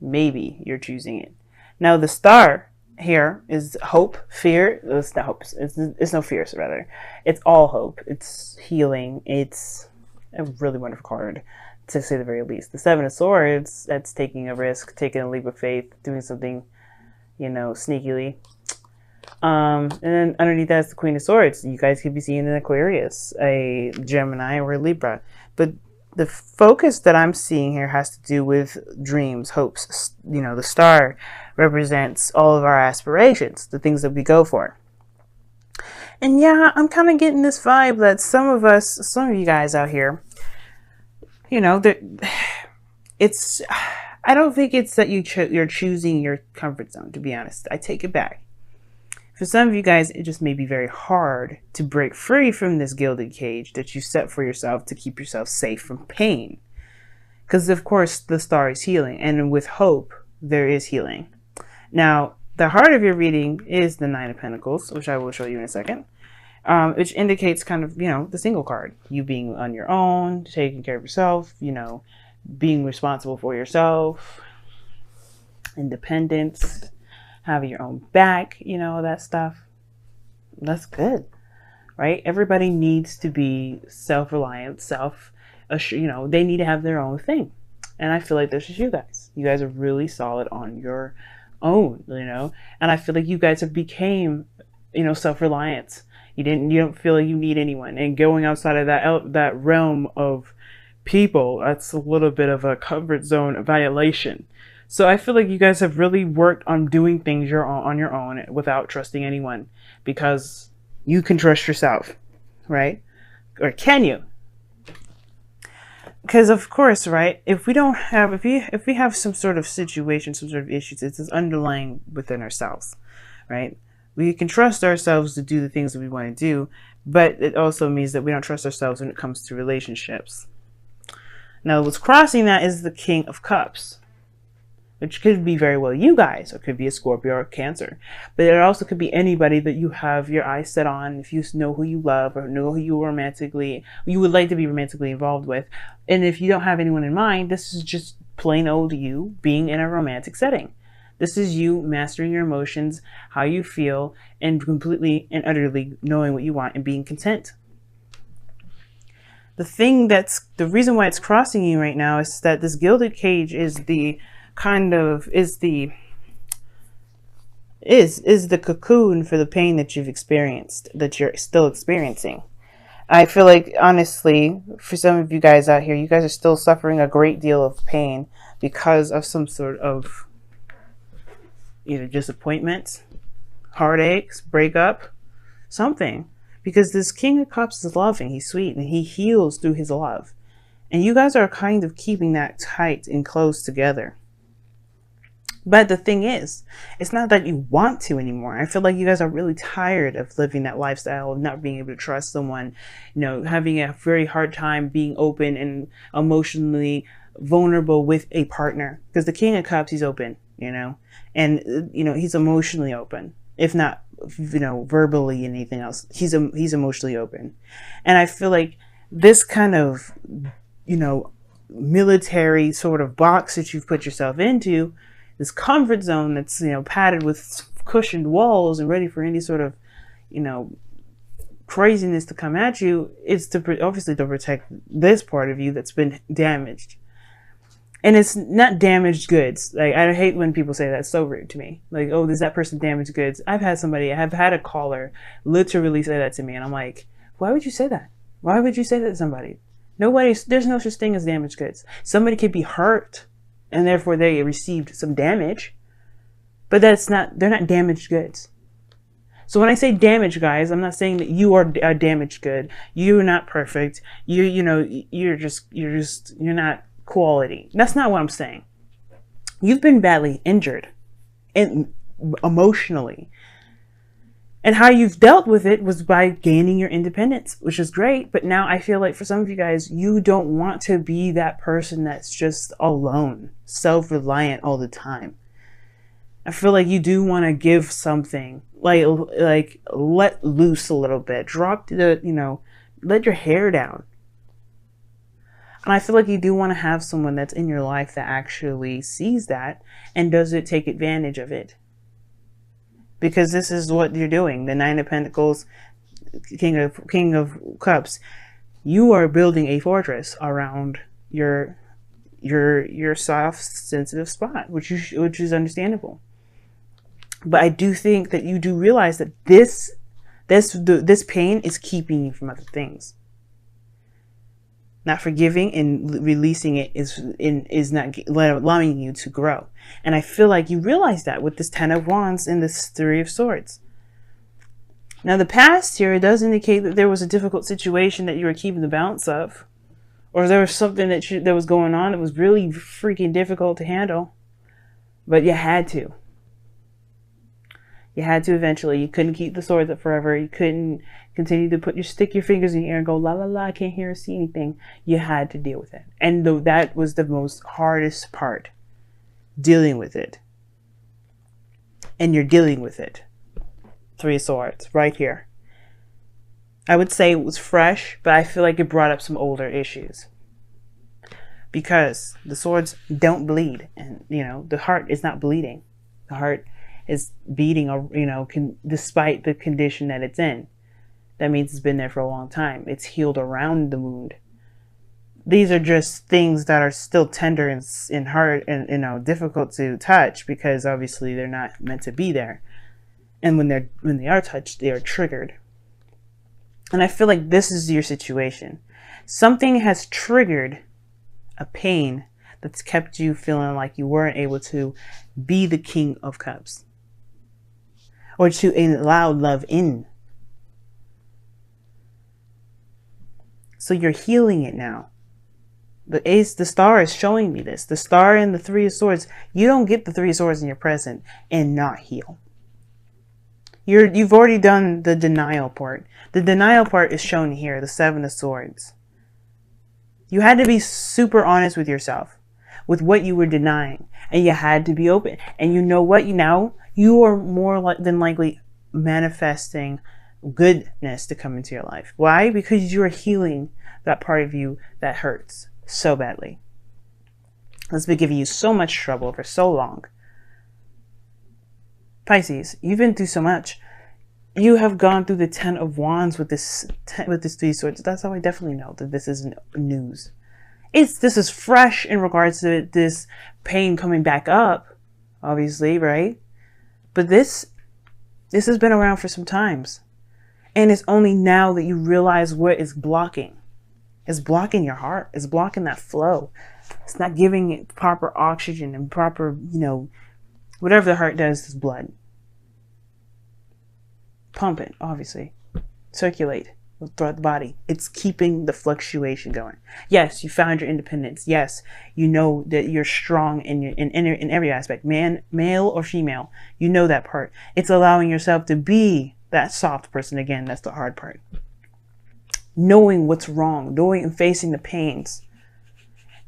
Maybe you're choosing it. Now the star here is hope, fear. It's not hope. It's no fears, rather. It's all hope. It's healing. It's a really wonderful card, to say the very least. The Seven of Swords, that's taking a risk, taking a leap of faith, doing something, sneakily. And then underneath that's the Queen of Swords. You guys could be seeing an Aquarius, a Gemini, or a Libra. But the focus that I'm seeing here has to do with dreams, hopes. The star represents all of our aspirations, the things that we go for. And yeah, I'm kind of getting this vibe that some of you guys out here, it's, I don't think it's that you're choosing your comfort zone, to be honest. I take it back. For some of you guys, it just may be very hard to break free from this gilded cage that you set for yourself to keep yourself safe from pain. Because, of course, the star is healing. And with hope, there is healing. Now, the heart of your reading is the Nine of Pentacles, which I will show you in a second. Which indicates kind of, the single card. You being on your own, taking care of yourself, being responsible for yourself, independence, having your own back, that stuff. That's good, right? Everybody needs to be self-reliant, they need to have their own thing. And I feel like this is you guys. You guys are really solid on your own, and I feel like you guys have became, self-reliant. You don't feel like you need anyone, and going outside of that realm of people, that's a little bit of a comfort zone violation. So I feel like you guys have really worked on doing things on your own without trusting anyone, because you can trust yourself, right? Or can you? Because of course, right? If we have some sort of situation, some sort of issues, it's just underlying within ourselves, right? We can trust ourselves to do the things that we want to do, but it also means that we don't trust ourselves when it comes to relationships. Now, what's crossing that is the King of Cups, which could be very well you guys, or it could be a Scorpio or a Cancer. But it also could be anybody that you have your eyes set on, if you know who you love or know who you would like to be romantically involved with. And if you don't have anyone in mind, this is just plain old you being in a romantic setting. This is you mastering your emotions, how you feel, and completely and utterly knowing what you want and being content. The reason why it's crossing you right now is that this gilded cage is the cocoon for the pain that you've experienced, that you're still experiencing. I feel like, honestly, for some of you guys out here, you guys are still suffering a great deal of pain because of some sort of either disappointment, heartaches, breakup, something. Because this King of Cups is loving, he's sweet, and he heals through his love. And you guys are kind of keeping that tight and close together. But the thing is, it's not that you want to anymore. I feel like you guys are really tired of living that lifestyle of not being able to trust someone, having a very hard time being open and emotionally vulnerable with a partner. Because the King of Cups, he's open, and, he's emotionally open, if not, verbally and anything else. He's emotionally open. And I feel like this kind of, military sort of box that you've put yourself into, this comfort zone that's, padded with cushioned walls and ready for any sort of, craziness to come at you, is obviously to protect this part of you that's been damaged. And it's not damaged goods. Like, I hate when people say that. It's so rude to me. Like, oh, does that person damage goods? I have had a caller literally say that to me. And I'm like, why would you say that? Why would you say that to somebody? There's no such thing as damaged goods. Somebody could be hurt and therefore they received some damage, but they're not damaged goods. So when I say damaged, guys, I'm not saying that you are a damaged good. You're not perfect. You're not quality. That's not what I'm saying. You've been badly injured and emotionally. And how you've dealt with it was by gaining your independence, which is great. But now I feel like for some of you guys, you don't want to be that person that's just alone, self-reliant all the time. I feel like you do want to give something, like let loose a little bit, let your hair down. And I feel like you do want to have someone that's in your life that actually sees that and doesn't take advantage of it. Because this is what you're doing. The Nine of Pentacles, King of Cups. You are building a fortress around your soft, sensitive spot, which is understandable. But I do think that you do realize that this pain is keeping you from other things. Not forgiving and releasing it is not allowing you to grow. And I feel like you realize that with this Ten of Wands and this Three of Swords. Now the past here, it does indicate that there was a difficult situation that you were keeping the balance of. Or there was something that was going on that was really freaking difficult to handle. But you had to. You had to eventually. You couldn't keep the swords up forever. You couldn't continue to stick your fingers in the air and go, la la la, I can't hear or see anything. You had to deal with it. And that was the most hardest part. Dealing with it. And you're dealing with it. Three of Swords, right here. I would say it was fresh, but I feel like it brought up some older issues. Because the swords don't bleed. And, the heart is not bleeding. The heart is beating, despite the condition that it's in. That means it's been there for a long time. It's healed around the wound. These are just things that are still tender and hard and, difficult to touch because obviously they're not meant to be there. And when they are touched, they are triggered. And I feel like this is your situation. Something has triggered a pain that's kept you feeling like you weren't able to be the King of Cups. Or to allow love in. So you're healing it now. The star is showing me this. The star and the Three of Swords. You don't get the Three of Swords in your present and not heal. You've already done the denial part. The denial part is shown here, the Seven of Swords. You had to be super honest with yourself, with what you were denying. And you had to be open. And you know what? You are more than likely manifesting goodness to come into your life. Why? Because you are healing that part of you that hurts so badly. That's been giving you so much trouble for so long. Pisces, you've been through so much. You have gone through the Ten of Wands with this Three Swords. That's how I definitely know that this isn't news. This is fresh in regards to this pain coming back up, obviously, right? But this has been around for some times. And it's only now that you realize what is blocking. It's blocking your heart. It's blocking that flow. It's not giving it proper oxygen and proper, whatever the heart does is blood. Pump it, obviously. Circulate throughout the body. It's keeping the fluctuation going. Yes, you found your independence. Yes, you know that you're strong in every aspect. Male or female. You know that part. It's allowing yourself to be that soft person again. That's the hard part. Knowing what's wrong. Knowing and facing the pains.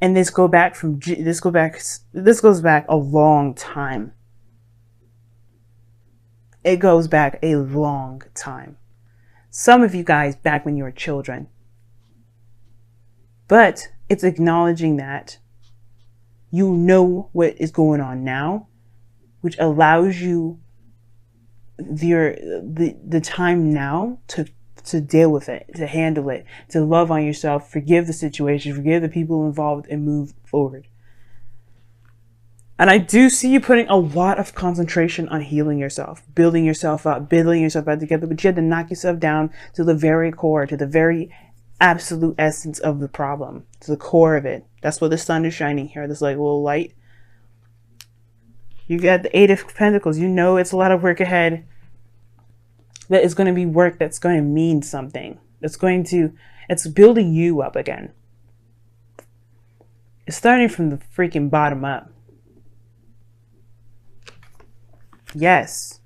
And this goes back a long time. It goes back a long time. Some of you guys back when you were children. But it's acknowledging that you know what is going on now, which allows you the time now to deal with it, to handle it, to love on yourself, forgive the situation, forgive the people involved, and move forward. And I do see you putting a lot of concentration on healing yourself, building yourself up, building yourself back together, but you had to knock yourself down to the very core, to the very absolute essence of the problem, to the core of it. That's what the sun is shining here, this little light. You got the Eight of Pentacles. You know it's a lot of work ahead. That is going to be work that's going to mean something. It's building you up again. It's starting from the freaking bottom up. Yes,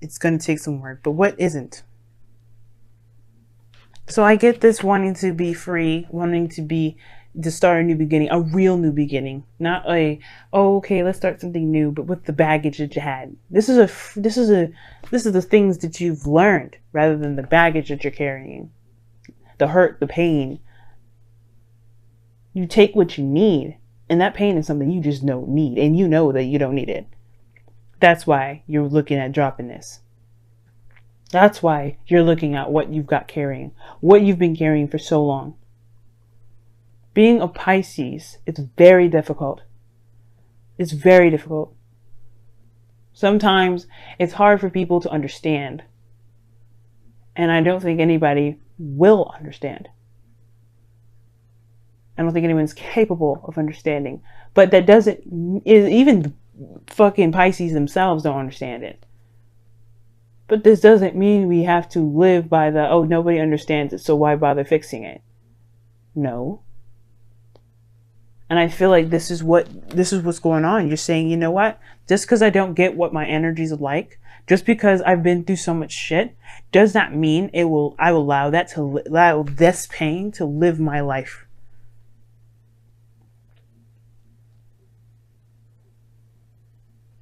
it's going to take some work, but what isn't? So I get this wanting to be free, wanting to start a new beginning, a real new beginning, not okay, let's start something new, but with the baggage that you had. This is the things that you've learned rather than the baggage that you're carrying, the hurt, the pain. You take what you need, and that pain is something you just don't need, and you know that you don't need it. That's why you're looking at dropping this. That's why you're looking at what you've got carrying, what you've been carrying for so long. Being a Pisces, it's very difficult. It's very difficult. Sometimes it's hard for people to understand. And I don't think anybody will understand. I don't think anyone's capable of understanding. But that doesn't, even fucking Pisces themselves don't understand it. But this doesn't mean we have to live by the, oh, nobody understands it, so why bother fixing it? No. And I feel like this is what's going on. You're saying, you know what? Just because I don't get what my energies are like, just because I've been through so much shit, does not mean I will allow this pain to live my life.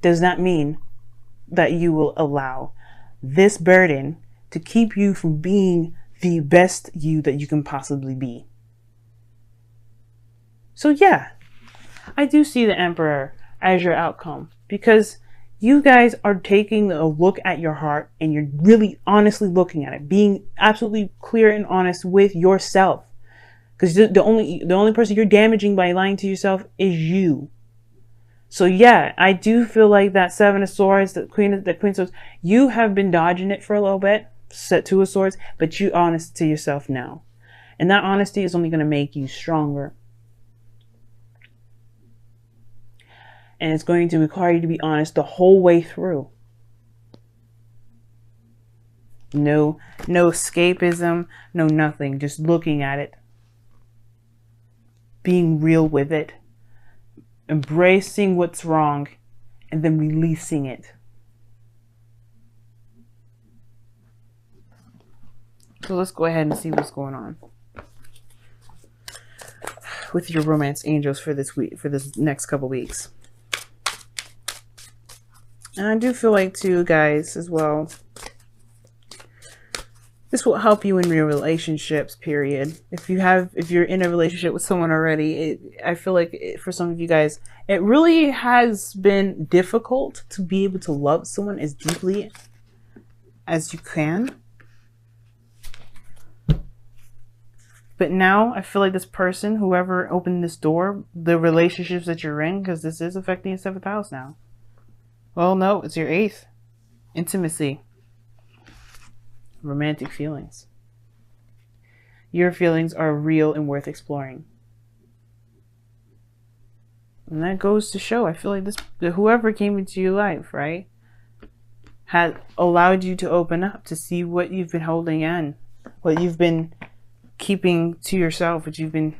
Does not mean that you will allow this burden to keep you from being the best you that you can possibly be. So yeah, I do see the Emperor as your outcome, because you guys are taking a look at your heart and you're really honestly looking at it, being absolutely clear and honest with yourself. Because the only person you're damaging by lying to yourself is you. So yeah, I do feel like that Seven of Swords, the Queen of Swords, you have been dodging it for a little bit, set Two of Swords, but you're honest to yourself now. And that honesty is only going to make you stronger. And it's going to require you to be honest the whole way through. No escapism, no nothing. Just looking at it. Being real with it. Embracing what's wrong. And then releasing it. So let's go ahead and see what's going on with your romance angels for this week, for this next couple weeks. And I do feel like too, guys, as well, this will help you in your relationships, period. If you're in a relationship with someone already, I feel like for some of you guys, it really has been difficult to be able to love someone as deeply as you can. But now I feel like this person, whoever opened this door, the relationships that you're in, because this is affecting your 7th house now. Well, no, it's your 8th. Intimacy. Romantic feelings. Your feelings are real and worth exploring. And that goes to show, I feel like whoever came into your life, right, had allowed you to open up to see what you've been holding in, what you've been keeping to yourself, what you've been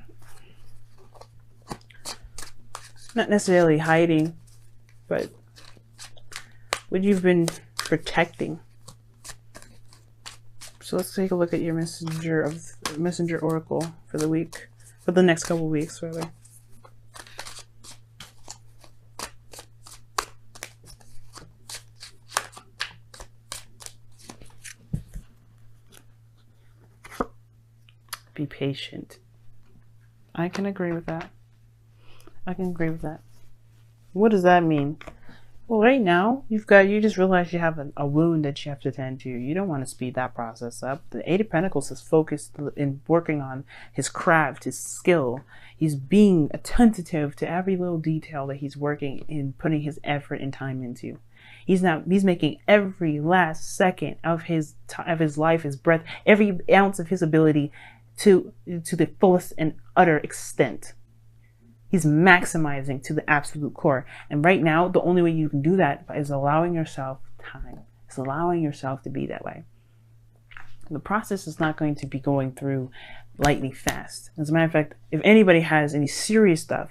not necessarily hiding, but what you've been protecting. So let's take a look at your messenger oracle for the week, for the next couple weeks, rather. Be patient. I can agree with that. I can agree with that. What does that mean? Well, right now, you just realized you have a wound that you have to tend to. You don't want to speed that process up. The Eight of Pentacles is focused in working on his craft, his skill. He's being attentive to every little detail that he's working in, putting his effort and time into. He's making every last second of his life, his breath, every ounce of his ability to the fullest and utter extent. He's maximizing to the absolute core. And right now, the only way you can do that is allowing yourself time. It's allowing yourself to be that way. The process is not going to be going through lightning fast. As a matter of fact, if anybody has any serious stuff,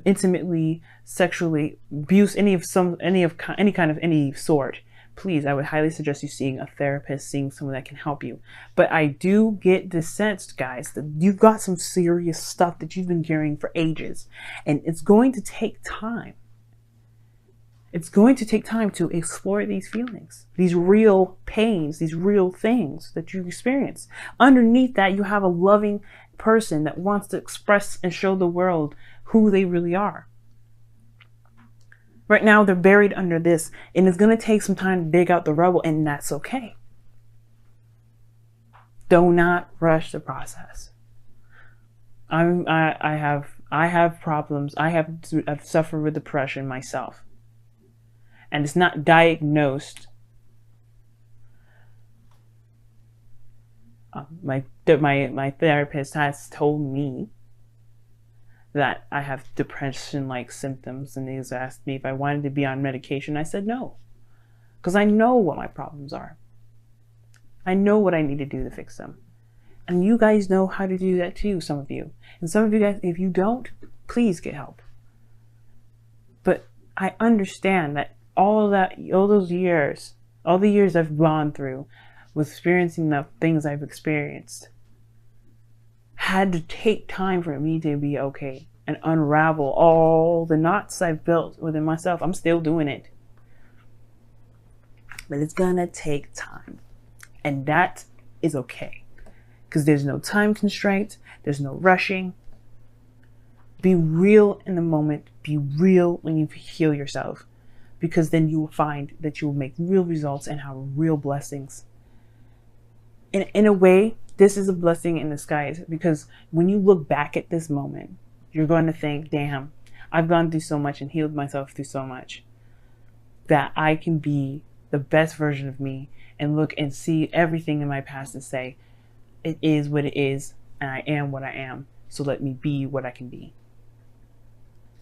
intimately, sexually, abuse, any kind of any sort, please, I would highly suggest you seeing a therapist, seeing someone that can help you. But I do get the sense, guys, that you've got some serious stuff that you've been carrying for ages. And it's going to take time. It's going to take time to explore these feelings, these real pains, these real things that you experience. Underneath that, you have a loving person that wants to express and show the world who they really are. Right now, they're buried under this, and it's going to take some time to dig out the rubble, and that's okay. Do not rush the process. I have problems. I've suffered with depression myself, and it's not diagnosed. My therapist has told me that I have depression-like symptoms, and he's asked me if I wanted to be on medication. I said no, because I know what my problems are. I know what I need to do to fix them. And you guys know how to do that too, some of you. And some of you guys, if you don't, please get help. But I understand that all the years I've gone through with experiencing the things I've experienced had to take time for me to be okay and unravel all the knots I've built within myself. I'm still doing it. But it's gonna take time. And that is okay. Because there's no time constraint. There's no rushing. Be real in the moment. Be real when you heal yourself. Because then you will find that you will make real results and have real blessings. In a way, this is a blessing in disguise, because when you look back at this moment, you're going to think, damn, I've gone through so much and healed myself through so much that I can be the best version of me and look and see everything in my past and say, it is what it is, and I am what I am, so let me be what I can be.